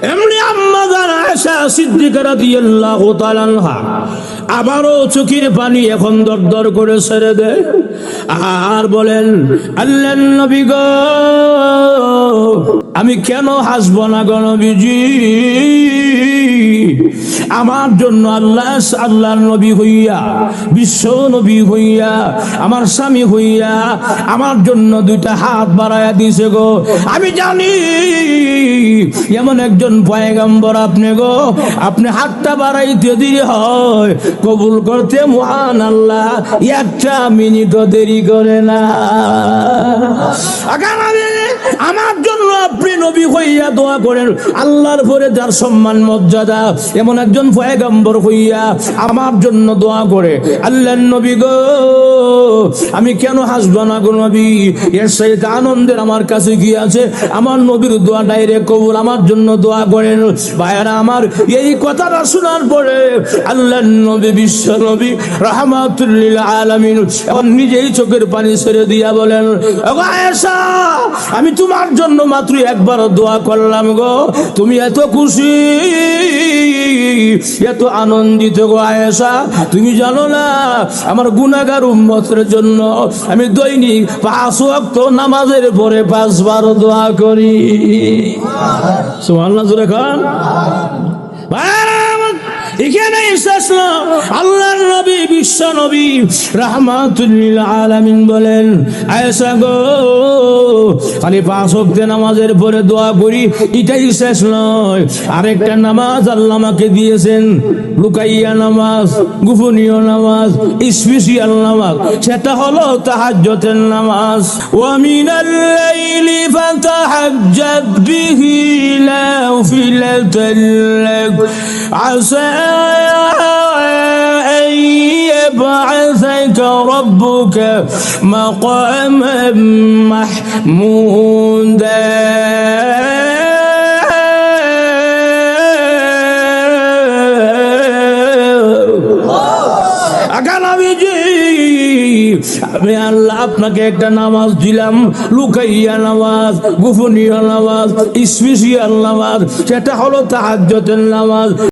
এমনি আম্মা জান আয়েশা সিদ্দিকা রাদিয়াল্লাহু তাআলা আনহা আবারও চোখের পানি এখন দরদর করে ছেড়ে দেয় আর বলেন, আল্লাহর নবী গো, আমি কেন হাসবো না গো নবীজি? আমার জন্য আল্লাহর নবী হইয়া, বিশ্ব নবী হইয়া, আমার স্বামী হইয়া আমার জন্য দুইটা হাত বাড়াইয়া দিছে গো। আমি জানি এমন একজন পয়গম্বর আপনি গো, আপনি হাতটা বাড়াইতে দেরি হয়, কবুল করতে মহান আল্লাহ একটা মিনিটও দেরি করে না। আমার জন্য আপনি নবী হইয়া দোয়া করেন, আল্লাহর পরে যার সম্মান মর্যাদা এমন একজন পয়গম্বর হইয়া আমার জন্য দোয়া করে। আল্লাহর নবী গো, আমি কেন হাসবো না গো নবী? এর সাথে আনন্দের আমার কাছে কি আছে? আমার নবীর দোয়া ডাইরেক্ট কবুল, আমার জন্য দোয়া করেন। ভাইরা আমার, এই কথাটা শোনার পরে আল্লাহর নবী, বিশ্ব নবী রাহমাতুল লিল আলামিন নিজেই চোখের পানি ছেড়ে দিয়া বলেন, ওগো আয়েশা, আমি তোমার জন্য মাত্র একবার দোয়া করলাম গো, তুমি এত খুশি, এত আনন্দিত গো আয়েশা, তুমি জানো না আমার গুনাহগার উম্মতের জন্য আমি দৈনিক 5 ওয়াক্ত নামাজের পরে 5 বার দোয়া করি। সুবহানাল্লাহ জোরে খান। এখানে এসেছিল আল্লাহর নবী, বিশ্ব নবী রাহমাতুল লিল আলামিন বলেন, আয়েশা গো, খালি 5 ওয়াক্ত নামাজের পরে দোয়া করি এটাই শেষ নয়, আরেকটা নামাজ আল্লাহ আমাকে দিয়েছেন, লুকাইয়া নামাজ, গোপনীয় নামাজ, স্পেশাল নামাজ, সেটা হলো তাহাজ্জুদের নামাজ। ওয়া মিনাল লাইলি ফাতাহাজ্জাদ বিহি নাফিলাতান লাক আসা أن يبعثك ربك مقاما محمودا আমি আল্লাহ আপনাকে একটা নামাজ দিলাম, লুকাইয়া নামাজ, গোপনীয় নামাজ, স্পেশাল নামাজ, সেটা হলো তাহাজ্জুদের নামাজ।